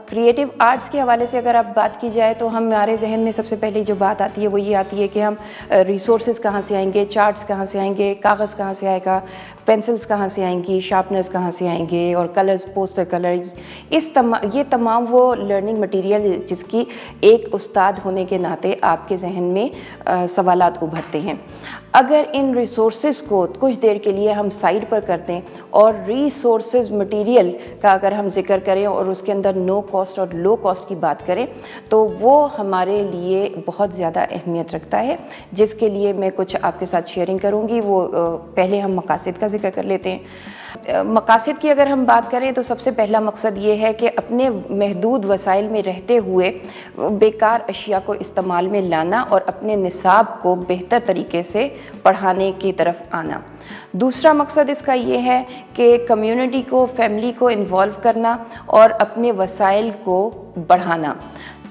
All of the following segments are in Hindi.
क्रिएटिव आर्ट्स के हवाले से अगर आप बात की जाए तो हमारे जहन में सबसे पहले जो बात आती है वो ये आती है कि हम रिसोर्सेज कहाँ से आएंगे, चार्ट्स कहाँ से आएंगे, कागज़ कहाँ से आएगा, पेंसिल्स कहाँ से आएंगी, शार्पनर्स कहाँ से आएंगे और कलर्स, पोस्टर कलर, ये तमाम वो लर्निंग मटेरियल जिसकी एक उस्ताद होने के नाते आपके जहन में सवालात उभरते हैं। अगर इन रिसोर्सेज को कुछ देर के लिए हम साइड पर कर दें और रिसोर्सेज मटेरियल का अगर हम जिक्र करें और उसके अंदर नो कॉस्ट और लो कॉस्ट की बात करें तो वो हमारे लिए बहुत ज़्यादा अहमियत रखता है, जिसके लिए मैं कुछ आपके साथ शेयरिंग करूँगी। वो पहले हम मकासद का जिक्र कर लेते हैं। मकासद की अगर हम बात करें तो सबसे पहला मकसद ये है कि अपने महदूद वसाइल में रहते हुए बेकार अशिया को इस्तेमाल में लाना और अपने निसाब को बेहतर तरीके से पढ़ाने की तरफ आना। दूसरा मकसद इसका ये है कि कम्युनिटी को, फैमिली को इन्वॉल्व करना और अपने वसाइल को बढ़ाना।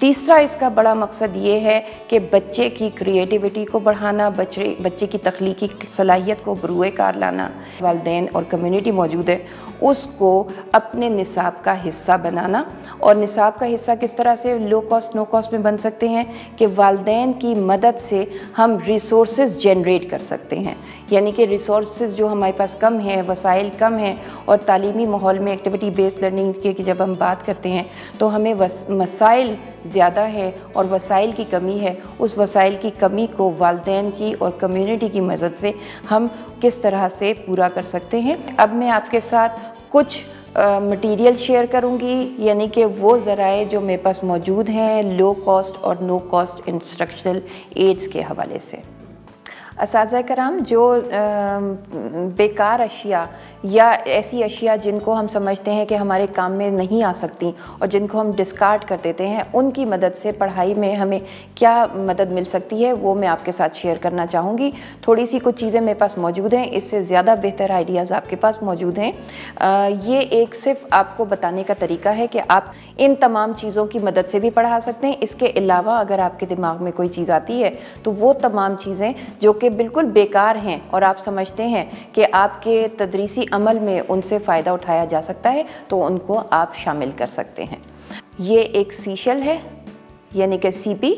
तीसरा इसका बड़ा मकसद ये है कि बच्चे की क्रिएटिविटी को बढ़ाना, बच्चे की तख्लीकी सलाहियत को बरूए कार लाना। वालिदैन और कम्युनिटी मौजूद है उसको अपने निसाब का हिस्सा बनाना। और निसाब का हिस्सा किस तरह से लो कॉस्ट नो कॉस्ट में बन सकते हैं कि वालिदैन की मदद से हम रिसोर्सेज जनरेट कर सकते हैं, यानी कि रिसोर्सेज जो हमारे पास कम है, वसाइल कम हैं और तालीमी माहौल में एक्टिविटी बेस्ड लर्निंग की जब हम बात करते हैं तो हमें मसाइल ज़्यादा है और वसाइल की कमी है। उस वसाइल की कमी को वालिदैन की और कम्युनिटी की मदद से हम किस तरह से पूरा कर सकते हैं। अब मैं आपके साथ कुछ मटेरियल शेयर करूंगी, यानी कि वो ज़राए जो मेरे पास मौजूद हैं लो कॉस्ट और नो कॉस्ट इंस्ट्रक्शनल एड्स के हवाले से। असातिज़ा कराम, जो बेकार अशिया या ऐसी अशिया जिनको हम समझते हैं कि हमारे काम में नहीं आ सकती और जिनको हम डिस्कार्ड कर देते हैं, उनकी मदद से पढ़ाई में हमें क्या मदद मिल सकती है वो मैं आपके साथ शेयर करना चाहूँगी। थोड़ी सी कुछ चीज़ें मेरे पास मौजूद हैं, इससे ज़्यादा बेहतर आइडियाज़ आपके पास मौजूद हैं। ये एक सिर्फ आपको बताने का तरीका है कि आप इन तमाम चीज़ों की मदद से भी पढ़ा सकते हैं। इसके अलावा अगर आपके दिमाग में कोई चीज़ आती है तो वो तमाम चीज़ें जो कि बिल्कुल बेकार हैं और आप समझते हैं कि आपके तदरीसी अमल में उनसे फ़ायदा उठाया जा सकता है तो उनको आप शामिल कर सकते हैं। ये एक सीशल है, यानी कि सीपी।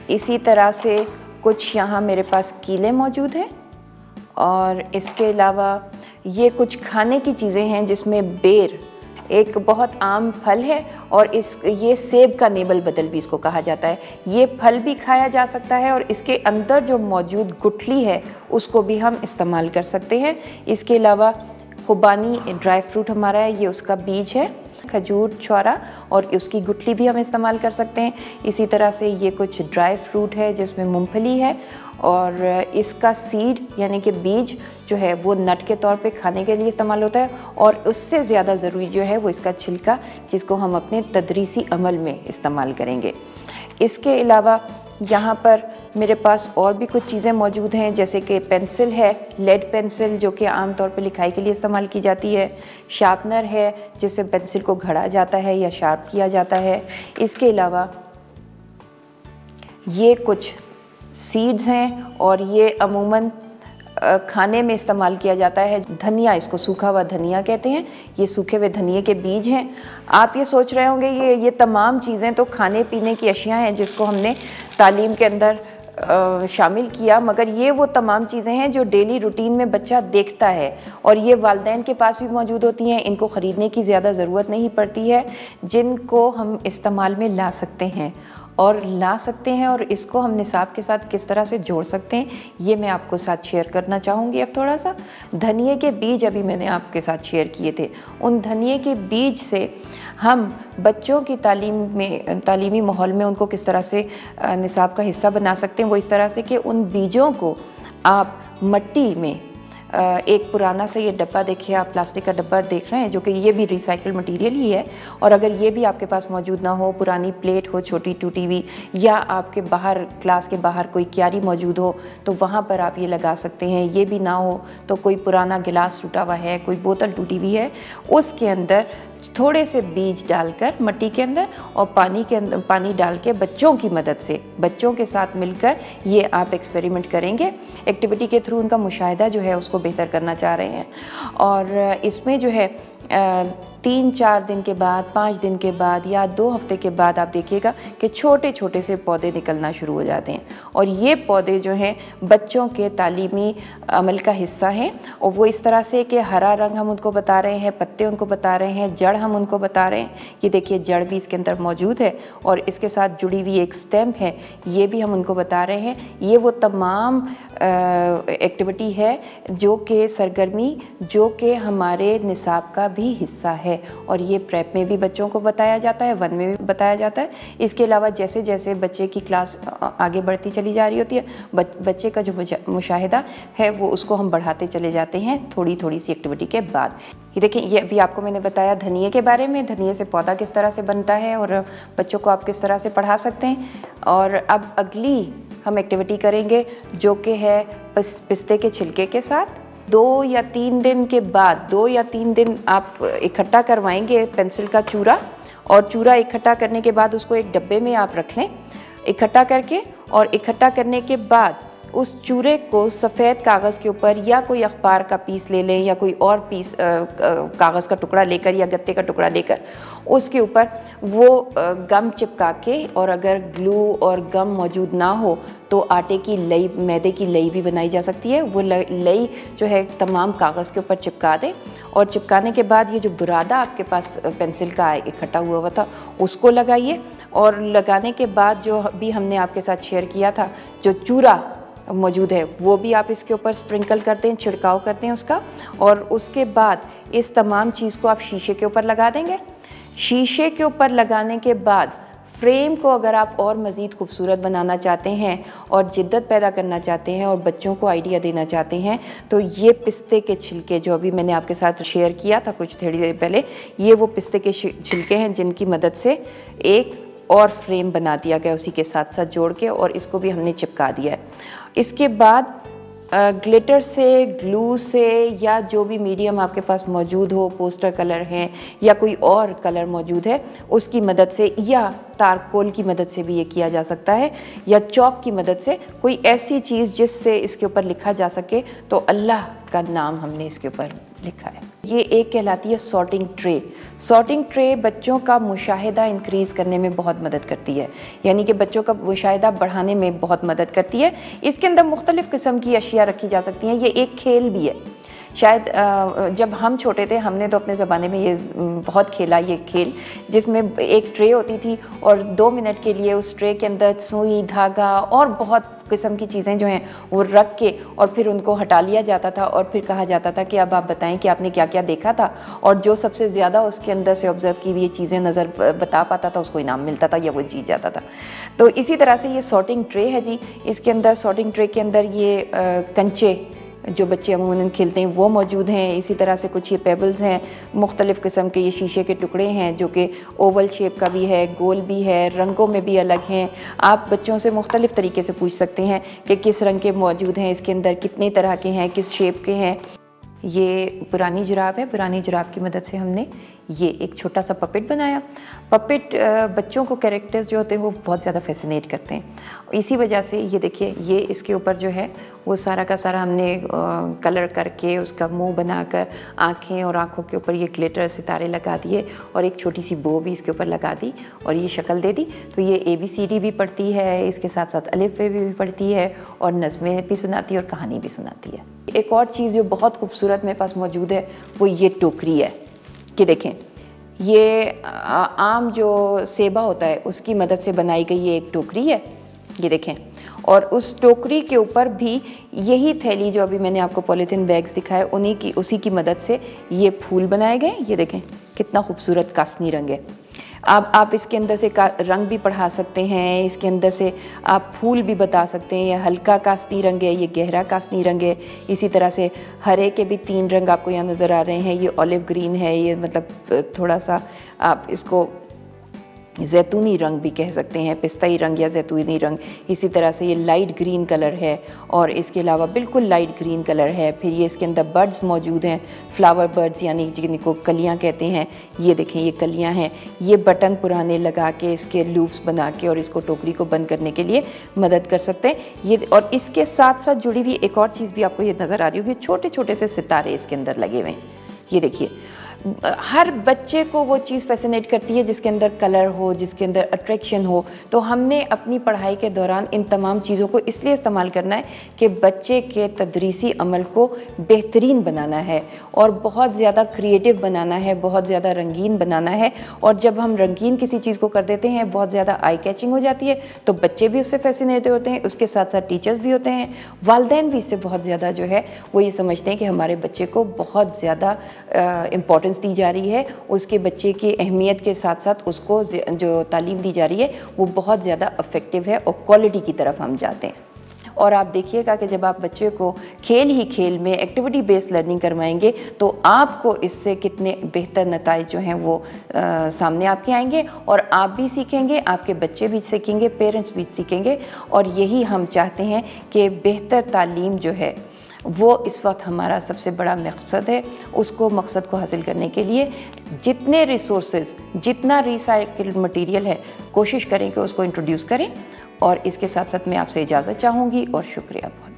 इसी तरह से कुछ यहाँ मेरे पास कीले मौजूद हैं और इसके अलावा ये कुछ खाने की चीज़ें हैं जिसमें बेर एक बहुत आम फल है और ये सेब का नेबल बदल भी इसको कहा जाता है। ये फल भी खाया जा सकता है और इसके अंदर जो मौजूद गुठली है उसको भी हम इस्तेमाल कर सकते हैं। इसके अलावा खुबानी ड्राई फ्रूट हमारा है, ये उसका बीज है, खजूर छुआरा, और उसकी गुठली भी हम इस्तेमाल कर सकते हैं। इसी तरह से ये कुछ ड्राई फ्रूट है जिसमें मूंगफली है और इसका सीड यानी कि बीज जो है वो नट के तौर पे खाने के लिए इस्तेमाल होता है और उससे ज़्यादा ज़रूरी जो है वो इसका छिलका, जिसको हम अपने तदरीसी अमल में इस्तेमाल करेंगे। इसके अलावा यहाँ पर मेरे पास और भी कुछ चीज़ें मौजूद हैं, जैसे कि पेंसिल है, लेड पेंसिल जो कि आम तौर पे लिखाई के लिए इस्तेमाल की जाती है, शार्पनर है जिससे पेंसिल को घड़ा जाता है या शार्प किया जाता है। इसके अलावा ये कुछ सीड्स हैं और ये अमूमन खाने में इस्तेमाल किया जाता है। धनिया, इसको सूखा हुआ धनिया कहते हैं, ये सूखे हुए धनिए के बीज हैं। आप ये सोच रहे होंगे ये तमाम चीज़ें तो खाने पीने की अशिया हैं जिसको हमने तालीम के अंदर शामिल किया, मगर ये वो तमाम चीज़ें हैं जो डेली रूटीन में बच्चा देखता है और ये वालिदैन के पास भी मौजूद होती हैं। इनको ख़रीदने की ज़्यादा ज़रूरत नहीं पड़ती है, जिनको हम इस्तेमाल में ला सकते हैं और इसको हम निसाब के साथ किस तरह से जोड़ सकते हैं ये मैं आपको साथ शेयर करना चाहूँगी। अब थोड़ा सा धनिए के बीज अभी मैंने आपके साथ शेयर किए थे, उन धनिए के बीज से हम बच्चों की तालीमी माहौल में उनको किस तरह से निसाब का हिस्सा बना सकते हैं। वो इस तरह से कि उन बीजों को आप मिट्टी में एक पुराना सा ये डब्बा देखिए, आप प्लास्टिक का डब्बा देख रहे हैं जो कि ये भी रिसाइकल मटेरियल ही है, और अगर ये भी आपके पास मौजूद ना हो, पुरानी प्लेट हो छोटी टूटी हुई, या आपके बाहर क्लास के बाहर कोई क्यारी मौजूद हो तो वहाँ पर आप ये लगा सकते हैं। ये भी ना हो तो कोई पुराना गिलास टूटा हुआ है, कोई बोतल टूटी हुई है, उसके अंदर थोड़े से बीज डालकर मिट्टी के अंदर और पानी डाल के बच्चों की मदद से, बच्चों के साथ मिलकर ये आप एक्सपेरिमेंट करेंगे। एक्टिविटी के थ्रू उनका मुशाहिदा जो है उसको बेहतर करना चाह रहे हैं और इसमें जो है 3-4 दिन के बाद, 5 दिन के बाद या 2 हफ्ते के बाद आप देखिएगा कि छोटे छोटे से पौधे निकलना शुरू हो जाते हैं। और ये पौधे जो हैं बच्चों के तालीमी अमल का हिस्सा हैं, और वो इस तरह से कि हरा रंग हम उनको बता रहे हैं, पत्ते उनको बता रहे हैं, जड़ हम उनको बता रहे हैं। ये देखिए जड़ भी इसके अंदर मौजूद है और इसके साथ जुड़ी हुई एक स्टेम है, ये भी हम उनको बता रहे हैं। ये वो तमाम एक्टिविटी है जो कि सरगर्मी जो कि हमारे निसाब का भी हिस्सा है, और ये प्रेप में भी बच्चों को बताया जाता है, 1 में भी बताया जाता है। इसके अलावा जैसे जैसे बच्चे की क्लास आगे बढ़ती चली जा रही होती है, बच्चे का जो मुशाहिदा है वो उसको हम बढ़ाते चले जाते हैं थोड़ी थोड़ी सी एक्टिविटी के बाद। ये देखिए, ये अभी आपको मैंने बताया धनिए के बारे में, धनिए से पौधा किस तरह से बनता है और बच्चों को आप किस तरह से पढ़ा सकते हैं। और अब अगली हम एक्टिविटी करेंगे जो कि है पिस्ते के छिलके के साथ। 2 या 3 दिन के बाद, 2 या 3 दिन आप इकट्ठा करवाएंगे पेंसिल का चूरा, और चूरा इकट्ठा करने के बाद उसको एक डब्बे में आप रख लें इकट्ठा करके। और इकट्ठा करने के बाद उस चूरे को सफ़ेद कागज़ के ऊपर या कोई अखबार का पीस ले लें या कोई और पीस कागज़ का टुकड़ा लेकर या गत्ते का टुकड़ा लेकर उसके ऊपर वो गम चिपका के, और अगर ग्लू और गम मौजूद ना हो तो आटे की लई, मैदे की लई भी बनाई जा सकती है। वो लई जो है तमाम कागज़ के ऊपर चिपका दें, और चिपकाने के बाद ये जो बुरादा आपके पास पेंसिल का इकट्ठा हुआ था उसको लगाइए। और लगाने के बाद जो भी हमने आपके साथ शेयर किया था, जो चूरा मौजूद है, वो भी आप इसके ऊपर स्प्रिंकल करते हैं, छिड़काव करते हैं उसका। और उसके बाद इस तमाम चीज़ को आप शीशे के ऊपर लगा देंगे। शीशे के ऊपर लगाने के बाद फ्रेम को अगर आप और मज़ीद खूबसूरत बनाना चाहते हैं और जिद्दत पैदा करना चाहते हैं और बच्चों को आइडिया देना चाहते हैं, तो ये पिस्ते के छिलके जो अभी मैंने आपके साथ शेयर किया था कुछ थोड़ी देर पहले, ये वो पिस्ते के छिलके हैं जिनकी मदद से एक और फ्रेम बना दिया गया उसी के साथ साथ जोड़ के, और इसको भी हमने चिपका दिया है। इसके बाद ग्लिटर से, ग्लू से, या जो भी मीडियम आपके पास मौजूद हो, पोस्टर कलर हैं या कोई और कलर मौजूद है, उसकी मदद से या तारकोल की मदद से भी ये किया जा सकता है, या चौक की मदद से कोई ऐसी चीज़ जिससे इसके ऊपर लिखा जा सके। तो अल्लाह का नाम हमने इसके ऊपर लिखा है। ये एक कहलाती है सॉर्टिंग ट्रे। सॉर्टिंग ट्रे बच्चों का मुशाहिदा इंक्रीज़ करने में बहुत मदद करती है, यानी कि बच्चों का मुशाहिदा बढ़ाने में बहुत मदद करती है। इसके अंदर मुख्तलिफ़ किस्म की अशिया रखी जा सकती हैं। ये एक खेल भी है। शायद जब हम छोटे थे हमने तो अपने ज़माने में ये बहुत खेला ये खेल, जिसमें एक ट्रे होती थी और 2 मिनट के लिए उस ट्रे के अंदर सुई, धागा और बहुत किस्म की चीज़ें जो हैं वो रख के और फिर उनको हटा लिया जाता था, और फिर कहा जाता था कि अब आप बताएं कि आपने क्या क्या देखा था, और जो सबसे ज़्यादा उसके अंदर से ऑब्ज़र्व की हुई चीज़ें नज़र बता पाता था उसको इनाम मिलता था या वो जीत जाता था। तो इसी तरह से ये सॉर्टिंग ट्रे है जी। इसके अंदर सॉर्टिंग ट्रे के अंदर ये कंचे जो बच्चे अमूमन खेलते हैं वो मौजूद हैं। इसी तरह से कुछ ये पेबल्स हैं, मुख्तलिफ़ किस्म के ये शीशे के टुकड़े हैं जो कि ओवल शेप का भी है, गोल भी है, रंगों में भी अलग हैं। आप बच्चों से मुख्तलिफ़ तरीके से पूछ सकते हैं कि किस रंग के मौजूद हैं, इसके अंदर कितने तरह के हैं, किस शेप के हैं। ये पुरानी जुराब है। पुरानी जुराब की मदद से हमने ये एक छोटा सा पपेट बनाया। पपेट बच्चों को कैरेक्टर्स जो होते हैं वो बहुत ज़्यादा फैसिनेट करते हैं। इसी वजह से ये देखिए, ये इसके ऊपर जो है वो सारा का सारा हमने कलर करके उसका मुंह बनाकर आँखें और आँखों के ऊपर ये ग्लिटर सितारे लगा दिए और एक छोटी सी बो भी इसके ऊपर लगा दी और ये शक्ल दे दी। तो ये ABCD भी पढ़ती है, इसके साथ साथ अलिफ बे भी पढ़ती है और नज़में भी सुनाती है और कहानी भी सुनाती है। एक और चीज़ जो बहुत खूबसूरत मेरे पास मौजूद है वो ये टोकरी है कि देखें, ये आम जो सेबा होता है उसकी मदद से बनाई गई ये एक टोकरी है, ये देखें। और उस टोकरी के ऊपर भी यही थैली जो अभी मैंने आपको पॉलीथीन बैग्स दिखाए उसी की मदद से ये फूल बनाए गए। ये देखें कितना खूबसूरत कासनी रंग है। आप इसके अंदर से रंग भी पढ़ा सकते हैं, इसके अंदर से आप फूल भी बता सकते हैं। ये हल्का कासनी रंग है, ये गहरा कासनी रंग है। इसी तरह से हरे के भी 3 रंग आपको यहाँ नज़र आ रहे हैं। ये ऑलिव ग्रीन है, ये मतलब थोड़ा सा आप इसको जैतूनी रंग भी कह सकते हैं, पिस्ताई रंग या जैतूनी रंग। इसी तरह से ये लाइट ग्रीन कलर है और इसके अलावा बिल्कुल लाइट ग्रीन कलर है। फिर ये इसके अंदर बर्ड्स मौजूद हैं, फ्लावर बर्ड्स यानी जिनको कलियां कहते हैं। ये देखें ये कलियां हैं। ये बटन पुराने लगा के इसके लूप्स बना के और इसको टोकरी को बंद करने के लिए मदद कर सकते हैं ये। और इसके साथ साथ जुड़ी हुई एक और चीज़ भी आपको ये नज़र आ रही होगी, छोटे छोटे से सितारे इसके अंदर लगे हुए हैं। ये देखिए हर बच्चे को वो चीज़ फैसिनेट करती है जिसके अंदर कलर हो, जिसके अंदर अट्रैक्शन हो। तो हमने अपनी पढ़ाई के दौरान इन तमाम चीज़ों को इसलिए इस्तेमाल करना है कि बच्चे के तदरीसी अमल को बेहतरीन बनाना है और बहुत ज़्यादा क्रिएटिव बनाना है, बहुत ज़्यादा रंगीन बनाना है। और जब हम रंगीन किसी चीज़ को कर देते हैं, बहुत ज़्यादा आई कैचिंग हो जाती है, तो बच्चे भी उससे फैसिनेट होते हैं, उसके साथ साथ टीचर्स भी होते हैं, वालिदैन भी इससे बहुत ज़्यादा जो है वो ये समझते हैं कि हमारे बच्चे को बहुत ज़्यादा इम्पोर्टेंस दी जा रही है, उसके बच्चे की अहमियत के साथ साथ उसको जो तालीम दी जा रही है वो बहुत ज़्यादा इफ़ेक्टिव है और क्वालिटी की तरफ हम जाते हैं। और आप देखिएगा कि जब आप बच्चे को खेल ही खेल में एक्टिविटी बेस्ड लर्निंग करवाएंगे तो आपको इससे कितने बेहतर नताइज जो हैं वो सामने आपके आएंगे और आप भी सीखेंगे, आपके बच्चे भी सीखेंगे, पेरेंट्स भी सीखेंगे। और यही हम चाहते हैं कि बेहतर तालीम जो है वो इस वक्त हमारा सबसे बड़ा मकसद है। उसको मकसद को हासिल करने के लिए जितने रिसोर्सेज, जितना रिसाइकिल्ड मटेरियल है, कोशिश करें कि उसको इंट्रोड्यूस करें। और इसके साथ साथ मैं आपसे इजाज़त चाहूँगी और शुक्रिया बहुत।